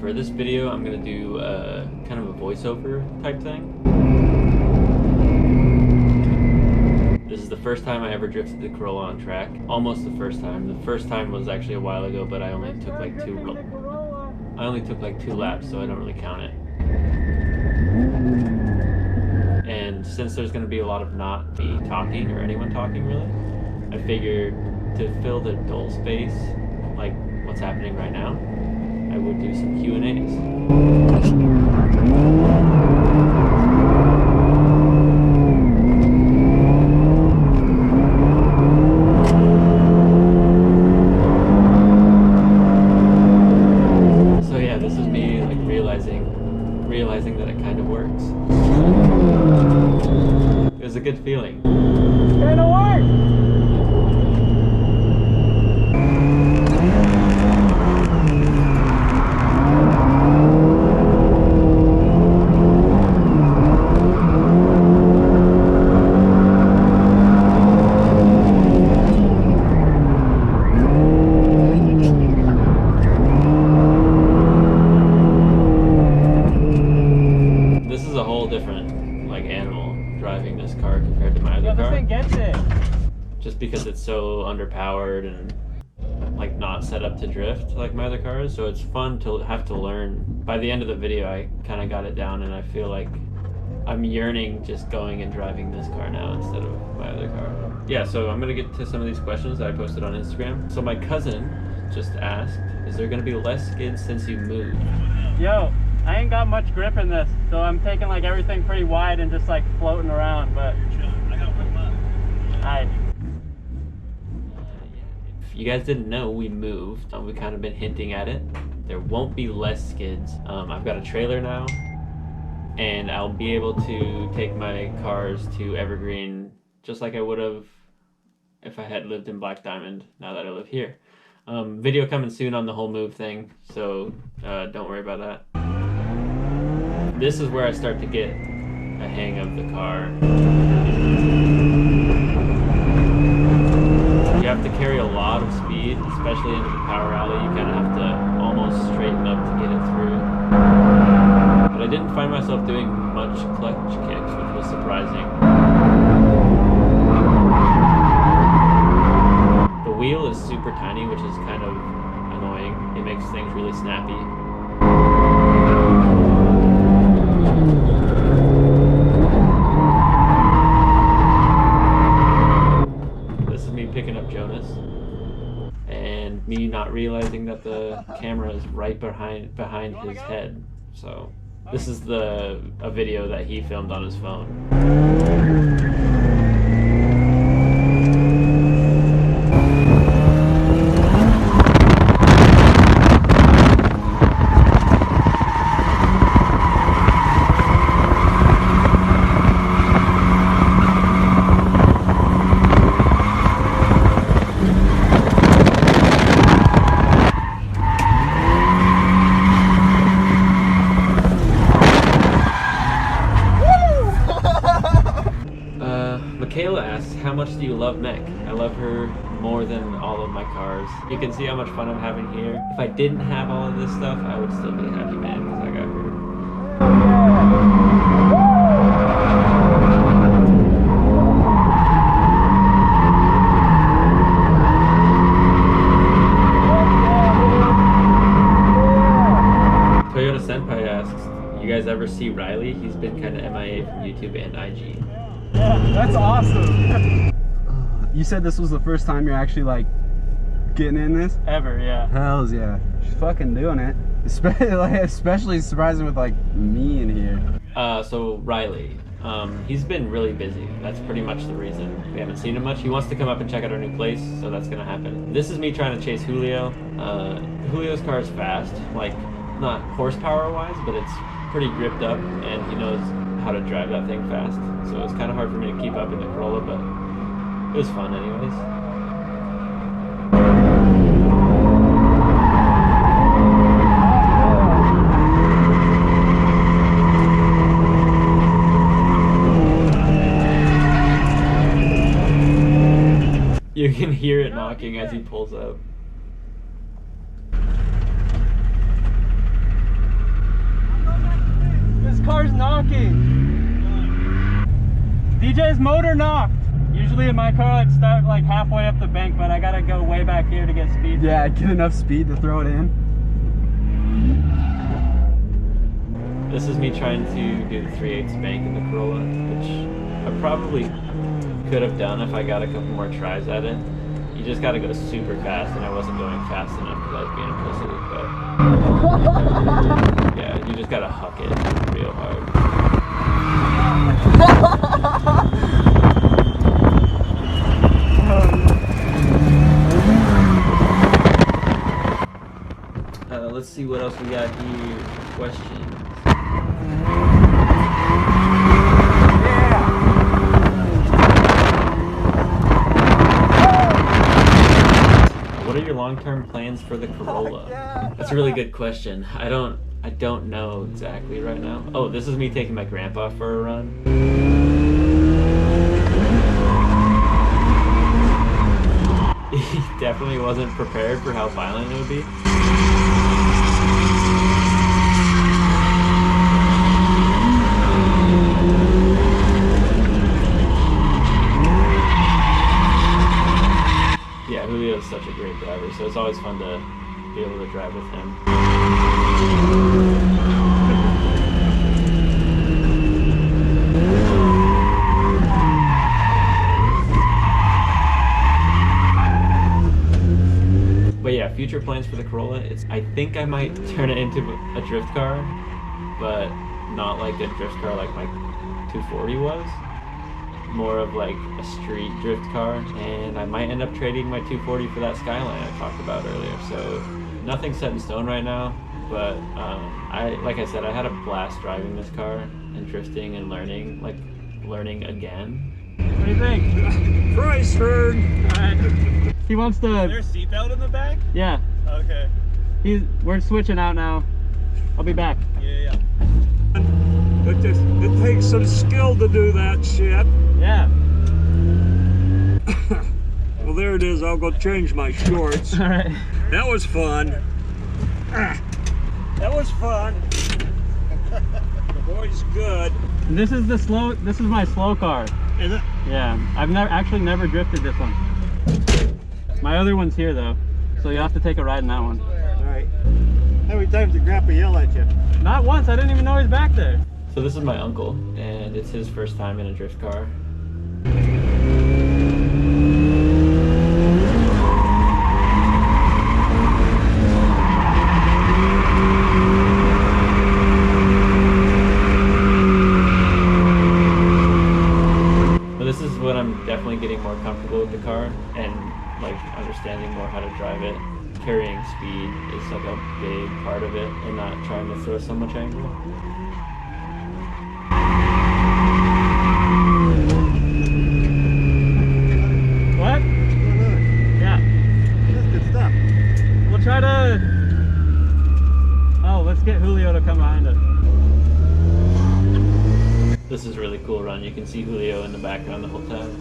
For this video, I'm gonna do kind of a voiceover type thing. This is the first time I ever drifted the Corolla on track. Almost the first time. The first time was actually a while ago, but I only took like two laps, so I don't really count it. And since there's gonna be a lot of not me talking or anyone talking really, I figured to fill the dull space, like what's happening right now, I would do some Q&As. So yeah, this is me like realizing that it kind of works. It was a good feeling. It's gonna work! This is a whole different like animal driving this car compared to my other car. This thing gets it. Just because it's so underpowered and like not set up to drift like my other cars, so it's fun to have to learn. By the end of the video, I kind of got it down, and I feel like I'm yearning just going and driving this car now instead of my other car. Yeah, so I'm gonna get to some of these questions that I posted on Instagram. So my cousin just asked, is there gonna be less skids since you moved? Yo, I ain't got much grip in this, so I'm taking like everything pretty wide and just like floating around, but I gotta whip up. Alright. If you guys didn't know, we moved. We've kind of been hinting at it. There won't be less skids. I've got a trailer now, and I'll be able to take my cars to Evergreen just like I would have if I had lived in Black Diamond, now that I live here. Video coming soon on the whole move thing, so don't worry about that. This is where I start to get a hang of the car. You have to carry a lot of speed, especially into the power alley. You kind of have to almost straighten up to get it through. But I didn't find myself doing much clutch kicks, which was surprising. The wheel is super tiny, which is kind of annoying. It makes things really snappy. Picking up Jonas, and me not realizing that the camera is right behind his head. So this is a video that he filmed on his phone. Michaela asks, how much do you love Mech? I love her more than all of my cars. You can see how much fun I'm having here. If I didn't have all of this stuff, I would still be a happy man because I got her. Toyota Senpai asks, you guys ever see Riley? He's been kind of MIA from YouTube and IG. Yeah, that's awesome. You said this was the first time you're actually like getting in this? Ever, yeah. Hells yeah. She's fucking doing it. Especially surprising with like me in here. So Riley, he's been really busy. That's pretty much the reason we haven't seen him much. He wants to come up and check out our new place, so that's gonna happen. This is me trying to chase Julio. Julio's car is fast, like not horsepower wise, but it's pretty gripped up, and he knows how to drive that thing fast. So it's kind of hard for me to keep up in the Corolla, but it was fun anyways. You can hear it knocking as he pulls up. knocking. DJ's motor knocked. Usually in my car I'd start like halfway up the bank, but I gotta go way back here to get speed. Yeah, get enough speed to throw it in. This is me trying to do the 3/8 bank in the Corolla, which I probably could have done if I got a couple more tries at it. You just gotta go super fast, and I wasn't going fast enough because I was being a pussy, but yeah, you just gotta huck it real hard. Let's see what else we got here. Questions. What are your long-term plans for the Corolla? That's a really good question. I don't know exactly right now. Oh, this is me taking my grandpa for a run. He definitely wasn't prepared for how violent it would be. Yeah, Julio's such a great driver, so it's always fun to be able to drive with him. But yeah, future plans for the Corolla, I think I might turn it into a drift car, but not like a drift car like my 240 was. More of like a street drift car, and I might end up trading my 240 for that Skyline I talked about earlier. So nothing's set in stone right now, but like I said, I had a blast driving this car and drifting and learning again. What do you think? Troy's turn. Alright. He wants to. Is there a seatbelt in the back? Yeah. Okay. We're switching out now. I'll be back. Yeah. It takes some skill to do that shit. Yeah. Well, there it is. I'll go change my shorts. All right. That was fun. That was fun. The boy's good. This is my slow car. Is it? Yeah. I've actually never drifted this one. My other one's here though, so you have to take a ride in that one. All right. How many times did Grandpa yell at you? Not once. I didn't even know he was back there. So this is my uncle, and it's his first time in a drift car. But this is when I'm definitely getting more comfortable with the car and like understanding more how to drive it. Carrying speed is like a big part of it, and not trying to throw so much angle. What? Yeah. That's good stuff. We'll try to. Oh, let's get Julio to come behind us. This is a really cool run. You can see Julio in the background the whole time.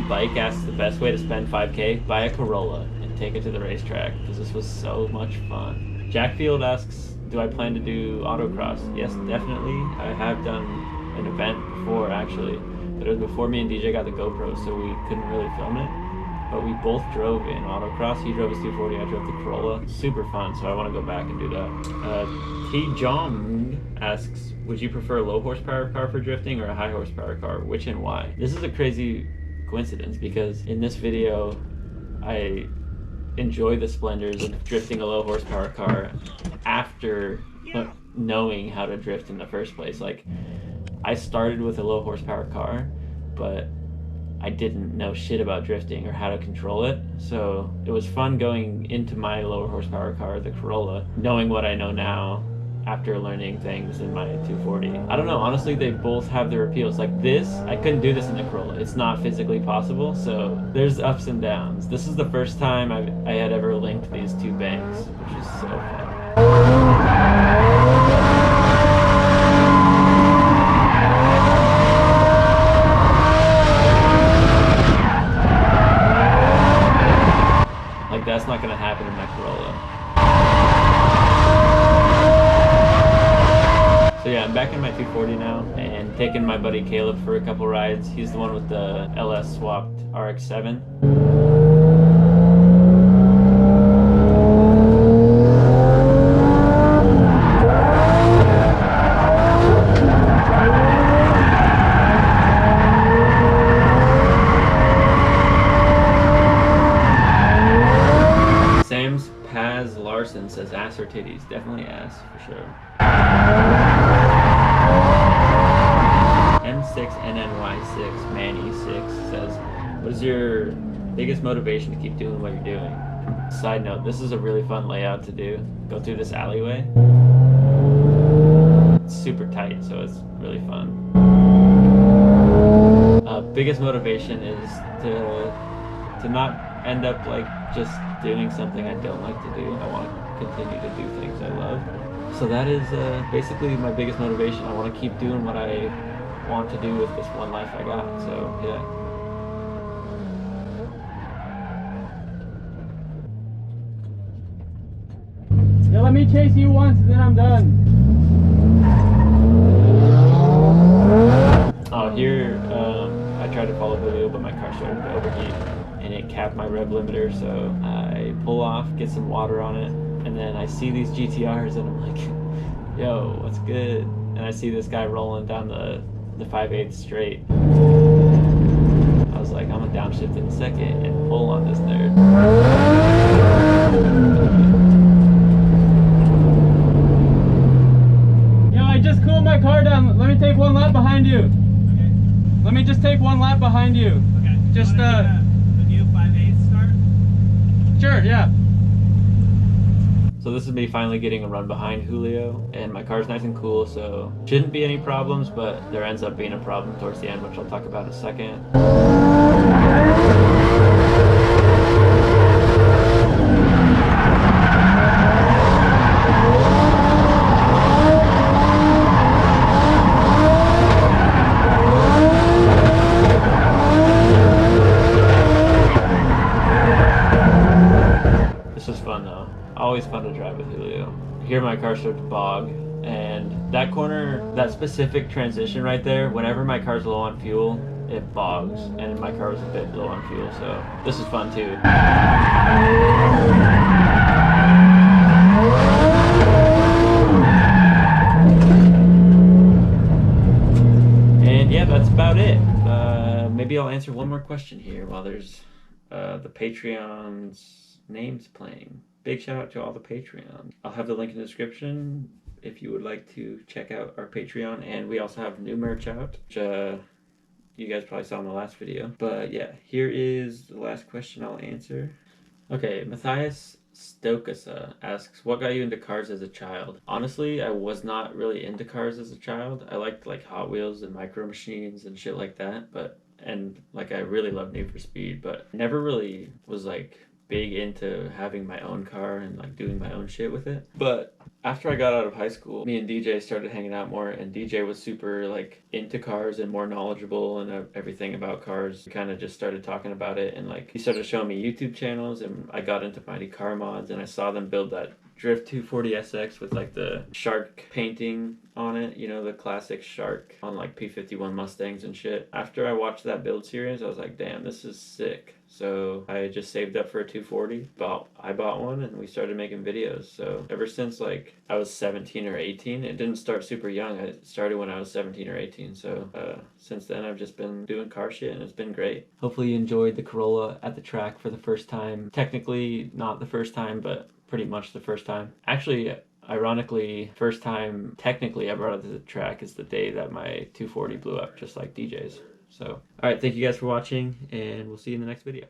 Bike asks the best way to spend 5K, buy a Corolla and take it to the racetrack because this was so much fun. Jackfield asks, do I plan to do autocross? Yes, definitely. I have done an event before actually, but it was before me and DJ got the GoPro, so we couldn't really film it. But we both drove in autocross. He drove his 240, I drove the Corolla. Super fun, so I want to go back and do that. T. Jong asks, would you prefer a low horsepower car for drifting or a high horsepower car? Which and why? This is a crazy coincidence because in this video I enjoy the splendors of drifting a low horsepower car after knowing how to drift in the first place. Like, I started with a low horsepower car, but I didn't know shit about drifting or how to control it, so it was fun going into my lower horsepower car, the Corolla, knowing what I know now after learning things in my 240. I don't know, honestly, they both have their appeals. Like this, I couldn't do this in the Corolla. It's not physically possible, so there's ups and downs. This is the first time I had ever linked these two banks, which is so fun. Like that's not gonna happen in my Corolla. So yeah, I'm back in my 240 now and taking my buddy Caleb for a couple rides. He's the one with the LS swapped RX-7. Sam's Paz Larson says ass or titties. Definitely ass for sure. M6NNY6 Manny6 says, what is your biggest motivation to keep doing what you're doing? Side note, this is a really fun layout to do. Go through this alleyway. It's super tight, so it's really fun. Biggest motivation is to not end up like just doing something I don't like to do. I want to continue to do things I love. So that is basically my biggest motivation. I want to keep doing what I want to do with this one life I got. So yeah. Yeah, let me chase you once and then I'm done. Oh, here I tried to follow Julio, but my car started to overheat and it capped my rev limiter. So I pull off, get some water on it, and then I see these GTRs and I'm like, yo, what's good? And I see this guy rolling down the 5/8 straight. I was like, I'm gonna downshift in a second and pull on this nerd. Yo, I just cooled my car down. Let me take one lap behind you. Okay. Let me just take one lap behind you. Okay. Just the new 5/8 start? Sure, yeah. So this is me finally getting a run behind Julio, and my car's nice and cool, so shouldn't be any problems, but there ends up being a problem towards the end, which I'll talk about in a second. This was fun though. Always fun to drive with Julio. Here my car started to bog, and that corner, that specific transition right there, whenever my car's low on fuel, it bogs, and my car was a bit low on fuel, so this is fun too. And yeah, that's about it. Maybe I'll answer one more question here while there's the Patreon's names playing. Big shout out to all the Patreon. I'll have the link in the description if you would like to check out our Patreon, and we also have new merch out, which you guys probably saw in the last video. But yeah, here is the last question I'll answer. Okay, Matthias Stokasa asks, what got you into cars as a child? Honestly, I was not really into cars as a child. I liked like Hot Wheels and Micro Machines and shit like that, and like I really loved Need for Speed, but never really was like big into having my own car and like doing my own shit with it. But after I got out of high school, me and DJ started hanging out more, and DJ was super like into cars and more knowledgeable and everything about cars. We kind of just started talking about it, and like he started showing me YouTube channels, and I got into finding car mods, and I saw them build that Drift 240SX with like the shark painting on it, you know, the classic shark on like P51 Mustangs and shit. After I watched that build series, I was like, damn, this is sick. So I just saved up for a 240. I bought one, and we started making videos. So ever since like I was 17 or 18, it didn't start super young. I started when I was 17 or 18. So since then I've just been doing car shit, and it's been great. Hopefully you enjoyed the Corolla at the track for the first time. Technically not the first time, but pretty much the first time. Actually, ironically, first time technically I brought it to the track is the day that my 240 blew up, just like DJ's. So, alright, thank you guys for watching, and we'll see you in the next video.